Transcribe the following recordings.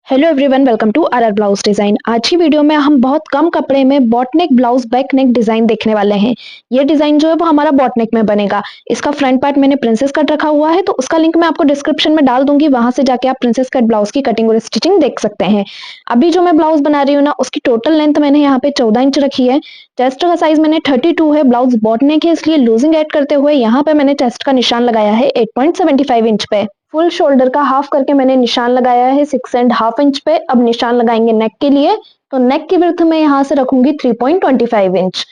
Hello everyone, welcome to RR blouse design. आज की video में हम बहुत कम कपड़े में boat neck blouse back neck design देखने वाले हैं। ये डिजाइन जो है वो हमारा बॉट नेक में बनेगा। इसका फ्रंट पार्ट मैंने प्रिंसेस कट रखा हुआ है, तो उसका लिंक मैं आपको डिस्क्रिप्शन में डाल दूंगी। वहां से जाके आप प्रिंसेस कट ब्लाउज की कटिंग और स्टिचिंग देख सकते हैं। अभी जो मैं ब्लाउज बना रही हूँ ना, उसकी टोटल लेंथ मैंने यहाँ पे 14 इंच रखी है। चेस्ट का साइज मैंने 32 है। ब्लाउज बॉट नेक है, इसलिए लूजिंग ऐड करते हुए यहाँ पे मैंने चेस्ट का निशान लगाया है 8.75 इंच पे। फुल शोल्डर का हाफ करके मैंने निशान लगाया है 6.5 इंच पे। अब निशान लगाएंगे नेक के लिए, तो नेक की विड्थ में यहाँ से रखूंगी 3.25 इंच।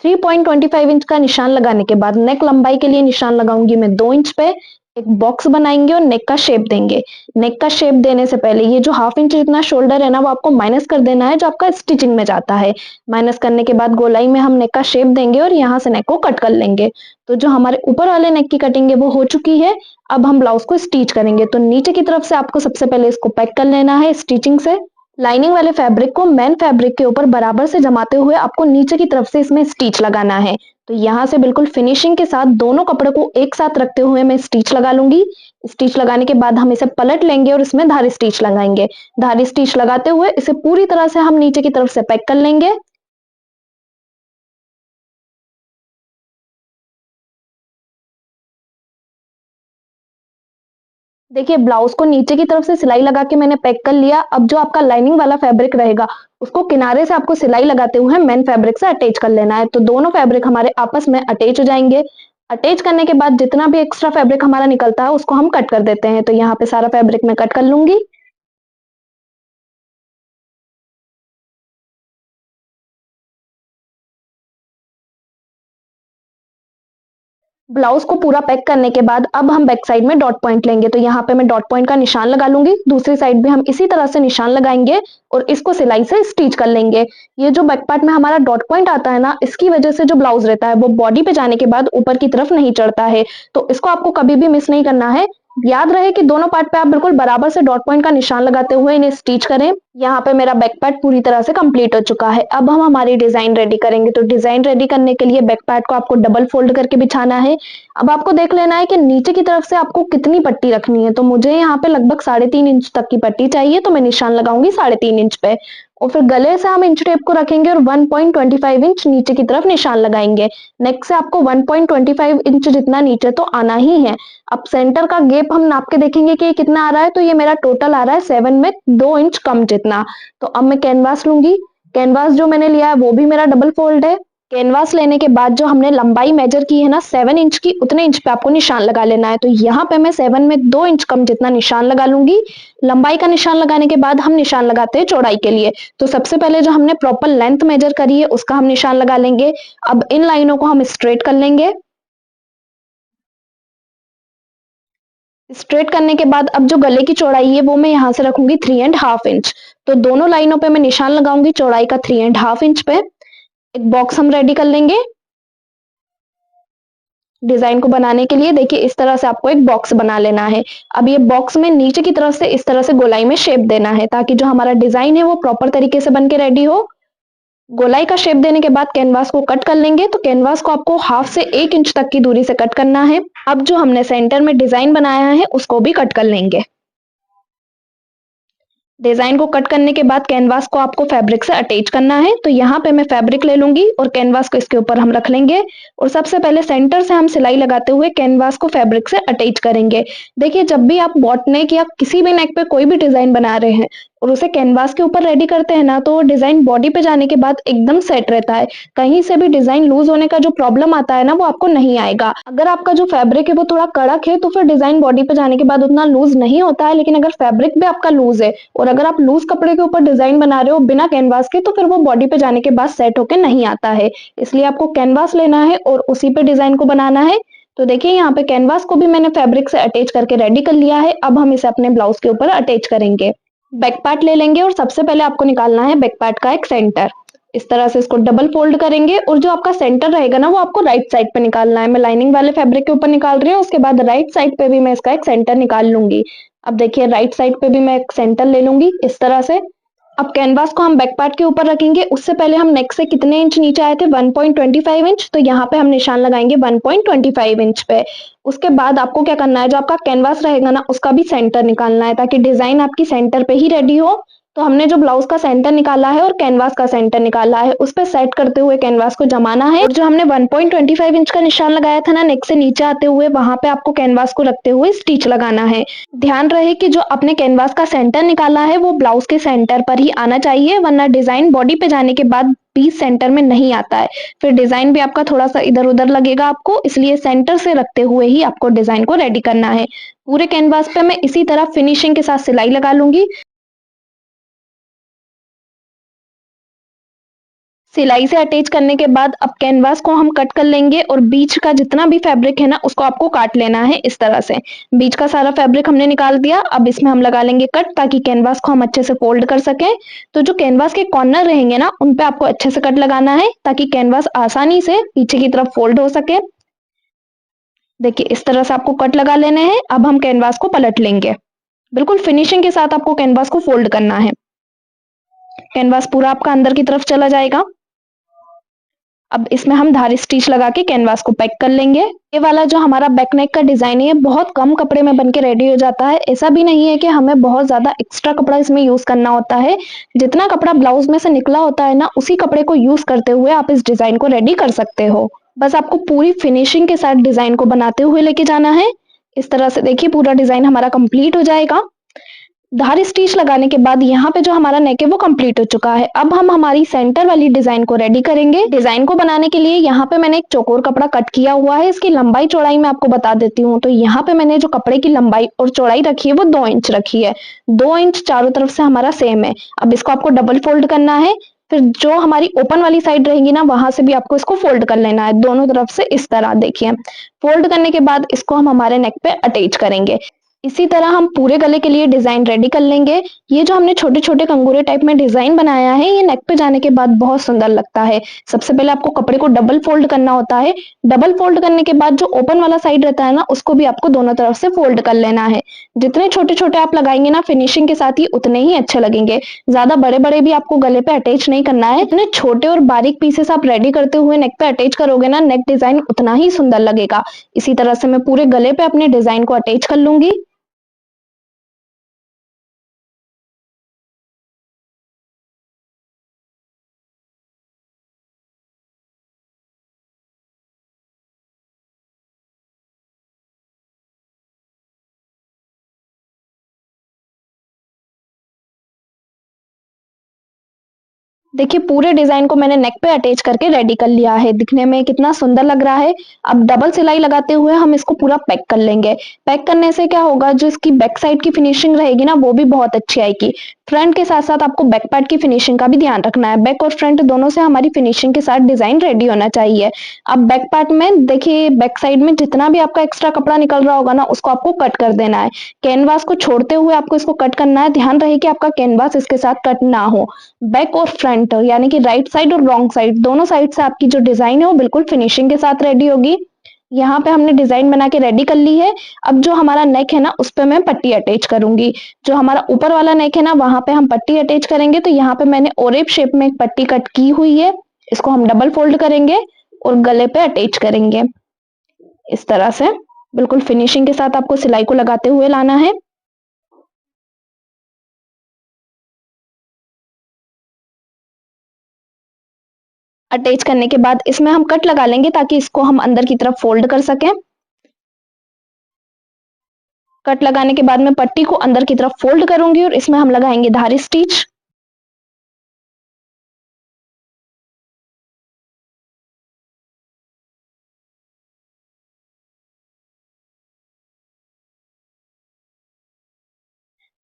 3.25 इंच का निशान लगाने के बाद नेक लंबाई के लिए निशान लगाऊंगी मैं 2 इंच पे। एक बॉक्स बनाएंगे और नेक का शेप देंगे। नेक का शेप देने से पहले ये जो हाफ इंच जितना शोल्डर है ना, वो आपको माइनस कर देना है जो आपका स्टिचिंग में जाता है। माइनस करने के बाद गोलाई में हम नेक का शेप देंगे और यहाँ से नेक को कट कर लेंगे। तो जो हमारे ऊपर वाले नेक की कटिंग है वो हो चुकी है। अब हम ब्लाउज को स्टिच करेंगे, तो नीचे की तरफ से आपको सबसे पहले इसको पैक कर लेना है स्टिचिंग से। लाइनिंग वाले फैब्रिक को मेन फैब्रिक के ऊपर बराबर से जमाते हुए आपको नीचे की तरफ से इसमें स्टिच लगाना है। तो यहाँ से बिल्कुल फिनिशिंग के साथ दोनों कपड़े को एक साथ रखते हुए मैं स्टिच लगा लूंगी। स्टिच लगाने के बाद हम इसे पलट लेंगे और इसमें धारी स्टिच लगाएंगे। धारी स्टिच लगाते हुए इसे पूरी तरह से हम नीचे की तरफ से पैक कर लेंगे। देखिए, ब्लाउज को नीचे की तरफ से सिलाई लगा के मैंने पैक कर लिया। अब जो आपका लाइनिंग वाला फैब्रिक रहेगा, उसको किनारे से आपको सिलाई लगाते हुए मेन फैब्रिक से अटैच कर लेना है। तो दोनों फैब्रिक हमारे आपस में अटैच हो जाएंगे। अटैच करने के बाद जितना भी एक्स्ट्रा फैब्रिक हमारा निकलता है उसको हम कट कर देते हैं। तो यहाँ पे सारा फैब्रिक मैं कट कर लूंगी। ब्लाउज को पूरा पैक करने के बाद अब हम बैक साइड में डॉट पॉइंट लेंगे। तो यहाँ पे मैं डॉट पॉइंट का निशान लगा लूंगी। दूसरी साइड भी हम इसी तरह से निशान लगाएंगे और इसको सिलाई से स्टिच कर लेंगे। ये जो बैक पार्ट में हमारा डॉट पॉइंट आता है ना, इसकी वजह से जो ब्लाउज रहता है वो बॉडी पे जाने के बाद ऊपर की तरफ नहीं चढ़ता है। तो इसको आपको कभी भी मिस नहीं करना है। याद रहे कि दोनों पार्ट पे आप बिल्कुल बराबर से डॉट पॉइंट का निशान लगाते हुए इन्हें स्टिच करें। यहाँ पे मेरा बैक पार्ट पूरी तरह से कंप्लीट हो चुका है। अब हम हमारी डिजाइन रेडी करेंगे। तो डिजाइन रेडी करने के लिए बैक पार्ट को आपको डबल फोल्ड करके बिछाना है। अब आपको देख लेना है कि नीचे की तरफ से आपको कितनी पट्टी रखनी है। तो मुझे यहाँ पे लगभग 3.5 इंच तक की पट्टी चाहिए, तो मैं निशान लगाऊंगी 3.5 इंच पे। और फिर गले से हम इंच टेप को रखेंगे और 1.25 इंच नीचे की तरफ निशान लगाएंगे। नेक से आपको 1.25 इंच जितना नीचे तो आना ही है। अब सेंटर का गैप हम नाप के देखेंगे कि ये कितना आ रहा है। तो ये मेरा टोटल आ रहा है 7 में 2 इंच कम जितना। तो अब मैं कैनवास लूंगी। कैनवास जो मैंने लिया है वो भी मेरा डबल फोल्ड है। कैनवास लेने के बाद जो हमने लंबाई मेजर की है ना 7 इंच की, उतने इंच पे आपको निशान लगा लेना है। तो यहाँ पे मैं 7 में 2 इंच कम जितना निशान लगा लूंगी। लंबाई का निशान लगाने के बाद हम निशान लगाते हैं चौड़ाई के लिए। तो सबसे पहले जो हमने प्रॉपर लेंथ मेजर करी है उसका हम निशान लगा लेंगे। अब इन लाइनों को हम स्ट्रेट कर लेंगे। स्ट्रेट करने के बाद अब जो गले की चौड़ाई है वो मैं यहाँ से रखूंगी 3.5 इंच। तो दोनों लाइनों पे मैं निशान लगाऊंगी चौड़ाई का 3.5 इंच पे। एक बॉक्स हम रेडी कर लेंगे डिजाइन को बनाने के लिए। देखिए, इस तरह से आपको एक बॉक्स बना लेना है। अब ये बॉक्स में नीचे की तरफ से इस तरह से गोलाई में शेप देना है, ताकि जो हमारा डिजाइन है वो प्रॉपर तरीके से बन के रेडी हो। गोलाई का शेप देने के बाद कैनवास को कट कर लेंगे। तो कैनवास को आपको हाफ से 1 इंच तक की दूरी से कट करना है। अब जो हमने सेंटर में डिजाइन बनाया है उसको भी कट कर लेंगे। डिजाइन को कट करने के बाद कैनवास को आपको फैब्रिक से अटैच करना है। तो यहाँ पे मैं फैब्रिक ले लूंगी और कैनवास को इसके ऊपर हम रख लेंगे। और सबसे पहले सेंटर से हम सिलाई लगाते हुए कैनवास को फैब्रिक से अटैच करेंगे। देखिए, जब भी आप बॉट नेक या किसी भी नेक पे कोई भी डिजाइन बना रहे हैं और उसे कैनवास के ऊपर रेडी करते हैं ना, तो वो डिजाइन बॉडी पे जाने के बाद एकदम सेट रहता है। कहीं से भी डिजाइन लूज होने का जो प्रॉब्लम आता है ना, वो आपको नहीं आएगा। अगर आपका जो फैब्रिक है वो थोड़ा कड़क है तो फिर डिजाइन बॉडी पे जाने के बाद उतना लूज नहीं होता है। लेकिन अगर फैब्रिक भी आपका लूज है और अगर आप लूज कपड़े के ऊपर डिजाइन बना रहे हो बिना कैनवास के, तो फिर वो बॉडी पे जाने के बाद सेट होके नहीं आता है। इसलिए आपको कैनवास लेना है और उसी पे डिजाइन को बनाना है। तो देखिए, यहाँ पे कैनवास को भी मैंने फैब्रिक से अटैच करके रेडी कर लिया है। अब हम इसे अपने ब्लाउज के ऊपर अटैच करेंगे। बैक पार्ट ले लेंगे और सबसे पहले आपको निकालना है बैक पार्ट का एक सेंटर। इस तरह से इसको डबल फोल्ड करेंगे और जो आपका सेंटर रहेगा ना, वो आपको राइट साइड पे निकालना है। मैं लाइनिंग वाले फैब्रिक के ऊपर निकाल रही हूँ, उसके बाद राइट साइड पे भी मैं इसका एक सेंटर निकाल लूंगी। अब देखिए, राइट साइड पे भी मैं एक सेंटर ले लूंगी इस तरह से। अब कैनवास को हम बैक पार्ट के ऊपर रखेंगे। उससे पहले हम नेक से कितने इंच नीचे आए थे, 1.25 इंच, तो यहाँ पे हम निशान लगाएंगे 1.25 इंच पे। उसके बाद आपको क्या करना है, जो आपका कैनवास रहेगा ना उसका भी सेंटर निकालना है ताकि डिजाइन आपकी सेंटर पे ही रेडी हो। तो हमने जो ब्लाउज का सेंटर निकाला है और कैनवास का सेंटर निकाला है उस पर सेट करते हुए कैनवास को जमाना है। और जो हमने 1.25 इंच का निशान लगाया था ना नेक से नीचे आते हुए, वहां पे आपको कैनवास को रखते हुए स्टिच लगाना है। ध्यान रहे कि जो अपने कैनवास का सेंटर निकाला है वो ब्लाउज के सेंटर पर ही आना चाहिए, वरना डिजाइन बॉडी पे जाने के बाद पीस सेंटर में नहीं आता है, फिर डिजाइन भी आपका थोड़ा सा इधर उधर लगेगा आपको। इसलिए सेंटर से रखते हुए ही आपको डिजाइन को रेडी करना है। पूरे कैनवास पे मैं इसी तरह फिनिशिंग के साथ सिलाई लगा लूंगी। सिलाई से अटैच करने के बाद अब कैनवास को हम कट कर लेंगे और बीच का जितना भी फैब्रिक है ना उसको आपको काट लेना है इस तरह से। बीच का सारा फैब्रिक हमने निकाल दिया। अब इसमें हम लगा लेंगे कट ताकि कैनवास को हम अच्छे से फोल्ड कर सकें। तो जो कैनवास के कॉर्नर रहेंगे ना उन पे आपको अच्छे से कट लगाना है ताकि कैनवास आसानी से पीछे की तरफ फोल्ड हो सके। देखिए इस तरह से आपको कट लगा लेने हैं। अब हम कैनवास को पलट लेंगे। बिल्कुल फिनिशिंग के साथ आपको कैनवास को फोल्ड करना है। कैनवास पूरा आपका अंदर की तरफ चला जाएगा। अब इसमें हम धारी स्टिच लगा के कैनवास को पैक कर लेंगे। ये वाला जो हमारा बैक नेक का डिजाइन है ये बहुत कम कपड़े में बनके रेडी हो जाता है। ऐसा भी नहीं है कि हमें बहुत ज्यादा एक्स्ट्रा कपड़ा इसमें यूज करना होता है। जितना कपड़ा ब्लाउज में से निकला होता है ना उसी कपड़े को यूज करते हुए आप इस डिजाइन को रेडी कर सकते हो। बस आपको पूरी फिनिशिंग के साथ डिजाइन को बनाते हुए लेके जाना है। इस तरह से देखिए पूरा डिजाइन हमारा कंप्लीट हो जाएगा। धार स्टिच लगाने के बाद यहाँ पे जो हमारा नेक है वो कंप्लीट हो चुका है। अब हम हमारी सेंटर वाली डिजाइन को रेडी करेंगे। डिजाइन को बनाने के लिए यहाँ पे मैंने एक चौकोर कपड़ा कट किया हुआ है। इसकी लंबाई चौड़ाई मैं आपको बता देती हूँ। तो यहाँ पे मैंने जो कपड़े की लंबाई और चौड़ाई रखी है वो 2 इंच रखी है। 2 इंच चारों तरफ से हमारा सेम है। अब इसको आपको डबल फोल्ड करना है। फिर जो हमारी ओपन वाली साइड रहेगी ना वहां से भी आपको इसको फोल्ड कर लेना है दोनों तरफ से इस तरह। देखिए फोल्ड करने के बाद इसको हम हमारे नेक पे अटैच करेंगे। इसी तरह हम पूरे गले के लिए डिजाइन रेडी कर लेंगे। ये जो हमने छोटे छोटे कंगूरे टाइप में डिजाइन बनाया है ये नेक पे जाने के बाद बहुत सुंदर लगता है। सबसे पहले आपको कपड़े को डबल फोल्ड करना होता है। डबल फोल्ड करने के बाद जो ओपन वाला साइड रहता है ना उसको भी आपको दोनों तरफ से फोल्ड कर लेना है। जितने छोटे छोटे आप लगाएंगे ना फिनिशिंग के साथ ही उतने ही अच्छे लगेंगे। ज्यादा बड़े बड़े भी आपको गले पे अटैच नहीं करना है। इतने छोटे और बारीक पीसेस आप रेडी करते हुए नेक पे अटैच करोगे ना नेक डिजाइन उतना ही सुंदर लगेगा। इसी तरह से मैं पूरे गले पे अपने डिजाइन को अटैच कर लूंगी। देखिए पूरे डिजाइन को मैंने नेक पे अटैच करके रेडी कर लिया है। दिखने में कितना सुंदर लग रहा है। अब डबल सिलाई लगाते हुए हम इसको पूरा पैक कर लेंगे। पैक करने से क्या होगा, जो इसकी बैक साइड की फिनिशिंग रहेगी ना वो भी बहुत अच्छी आएगी। फ्रंट के साथ साथ आपको बैक पार्ट की फिनिशिंग का भी ध्यान रखना है। बैक और फ्रंट दोनों से हमारी फिनिशिंग के साथ डिजाइन रेडी होना चाहिए। अब बैक पार्ट में देखिए बैक साइड में जितना भी आपका एक्स्ट्रा कपड़ा निकल रहा होगा ना उसको आपको कट कर देना है। कैनवास को छोड़ते हुए आपको इसको कट करना है। ध्यान रहे कि आपका कैनवास इसके साथ कट ना हो। बैक और फ्रंट यानी कि राइट साइड और रॉन्ग साइड दोनों साइड से आपकी जो डिजाइन है वो बिल्कुल फिनिशिंग के साथ रेडी होगी। यहाँ पे हमने डिजाइन बना के रेडी कर ली है। अब जो हमारा नेक है ना उस पे मैं पट्टी अटैच करूंगी। जो हमारा ऊपर वाला नेक है ना वहां पे हम पट्टी अटैच करेंगे। तो यहाँ पे मैंने ओरेप शेप में एक पट्टी कट की हुई है। इसको हम डबल फोल्ड करेंगे और गले पे अटैच करेंगे इस तरह से। बिल्कुल फिनिशिंग के साथ आपको सिलाई को लगाते हुए लाना है। अटैच करने के बाद इसमें हम कट लगा लेंगे ताकि इसको हम अंदर की तरफ फोल्ड कर सकें। कट लगाने के बाद मैं पट्टी को अंदर की तरफ फोल्ड करूंगी और इसमें हम लगाएंगे धारी स्टिच।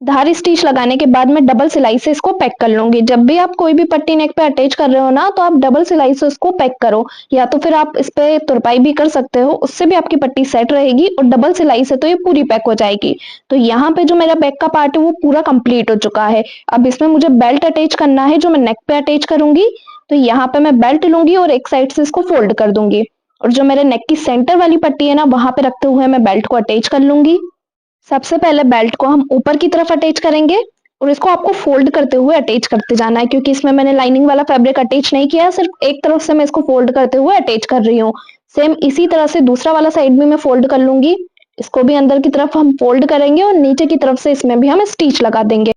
धारी स्टिच लगाने के बाद मैं डबल सिलाई से इसको पैक कर लूंगी। जब भी आप कोई भी पट्टी नेक पे अटैच कर रहे हो ना तो आप डबल सिलाई से इसको पैक करो, या तो फिर आप इस पे तुरपाई भी कर सकते हो, उससे भी आपकी पट्टी सेट रहेगी। और डबल सिलाई से तो ये पूरी पैक हो जाएगी। तो यहाँ पे जो मेरा बैक का पार्ट है वो पूरा कंप्लीट हो चुका है। अब इसमें मुझे बेल्ट अटैच करना है जो मैं नेक पे अटैच करूंगी। तो यहाँ पे मैं बेल्ट लूंगी और एक साइड से इसको फोल्ड कर दूंगी और जो मेरे नेक की सेंटर वाली पट्टी है ना वहां पे रखते हुए मैं बेल्ट को अटैच कर लूंगी। सबसे पहले बेल्ट को हम ऊपर की तरफ अटैच करेंगे। और इसको आपको फोल्ड करते हुए अटैच करते जाना है, क्योंकि इसमें मैंने लाइनिंग वाला फैब्रिक अटैच नहीं किया है, सिर्फ एक तरफ से मैं इसको फोल्ड करते हुए अटैच कर रही हूँ। सेम इसी तरह से दूसरा वाला साइड भी मैं फोल्ड कर लूंगी। इसको भी अंदर की तरफ हम फोल्ड करेंगे और नीचे की तरफ से इसमें भी हम स्टिच लगा देंगे।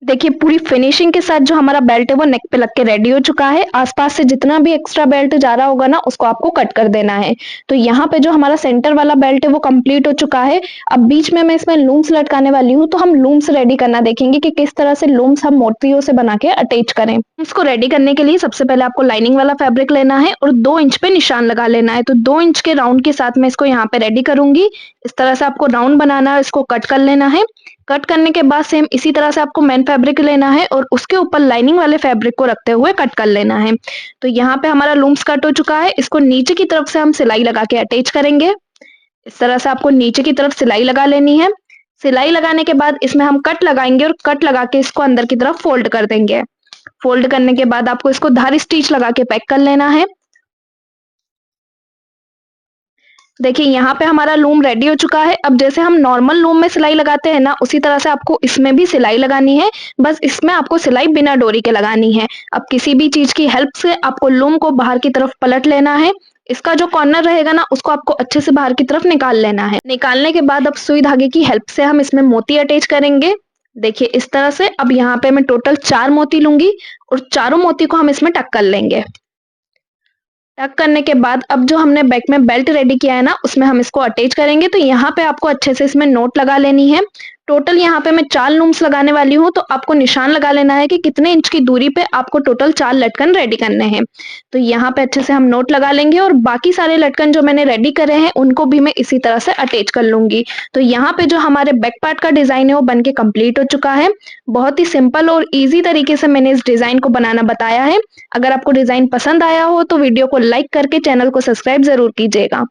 देखिए पूरी फिनिशिंग के साथ जो हमारा बेल्ट है वो नेक पे लग के रेडी हो चुका है। आसपास से जितना भी एक्स्ट्रा बेल्ट जा रहा होगा ना, उसको आपको कट कर देना है। तो यहाँ पे जो हमारा सेंटर वाला बेल्ट है वो कंप्लीट हो चुका है। अब बीच में मैं इसमें लूम्स लटकाने वाली हूँ, तो हम लूम्स रेडी करना देखेंगे कि किस तरह से लूम्स हम मोतियों से बना के अटैच करें। इसको रेडी करने के लिए सबसे पहले आपको लाइनिंग वाला फैब्रिक लेना है और 2 इंच पे निशान लगा लेना है। तो 2 इंच के राउंड के साथ मैं इसको यहाँ पे रेडी करूंगी। इस तरह से आपको राउंड बनाना है, इसको कट कर लेना है। कट करने के बाद सेम इसी तरह से आपको मेन फैब्रिक लेना है और उसके ऊपर लाइनिंग वाले फैब्रिक को रखते हुए कट कर लेना है। तो यहाँ पे हमारा लूम्स कट हो चुका है। इसको नीचे की तरफ से हम सिलाई लगा के अटैच करेंगे। इस तरह से आपको नीचे की तरफ सिलाई लगा लेनी है। सिलाई लगाने के बाद इसमें हम कट लगाएंगे और कट लगा के इसको अंदर की तरफ फोल्ड कर देंगे। फोल्ड करने के बाद आपको इसको धारी स्टिच लगा के पैक कर लेना है। देखिए यहाँ पे हमारा लूम रेडी हो चुका है। अब जैसे हम नॉर्मल लूम में सिलाई लगाते हैं ना, उसी तरह से आपको इसमें भी सिलाई लगानी है। बस इसमें आपको सिलाई बिना डोरी के लगानी है। अब किसी भी चीज की हेल्प से आपको लूम को बाहर की तरफ पलट लेना है। इसका जो कॉर्नर रहेगा ना, उसको आपको अच्छे से बाहर की तरफ निकाल लेना है। निकालने के बाद अब सुई धागे की हेल्प से हम इसमें मोती अटैच करेंगे। देखिए इस तरह से। अब यहाँ पे मैं टोटल 4 मोती लूंगी और चारों मोती को हम इसमें टक कर लेंगे। टक करने के बाद अब जो हमने बैक में बेल्ट रेडी किया है ना, उसमें हम इसको अटैच करेंगे। तो यहाँ पे आपको अच्छे से इसमें नोट लगा लेनी है। टोटल यहाँ पे मैं 4 लूम्स लगाने वाली हूँ, तो आपको निशान लगा लेना है कि कितने इंच की दूरी पे आपको टोटल 4 लटकन रेडी करने हैं। तो यहाँ पे अच्छे से हम नोट लगा लेंगे और बाकी सारे लटकन जो मैंने रेडी करे हैं उनको भी मैं इसी तरह से अटैच कर लूंगी। तो यहाँ पे जो हमारे बैक पार्ट का डिजाइन है वो बन के कंप्लीट हो चुका है। बहुत ही सिंपल और ईजी तरीके से मैंने इस डिजाइन को बनाना बताया है। अगर आपको डिजाइन पसंद आया हो तो वीडियो को लाइक करके चैनल को सब्सक्राइब जरूर कीजिएगा।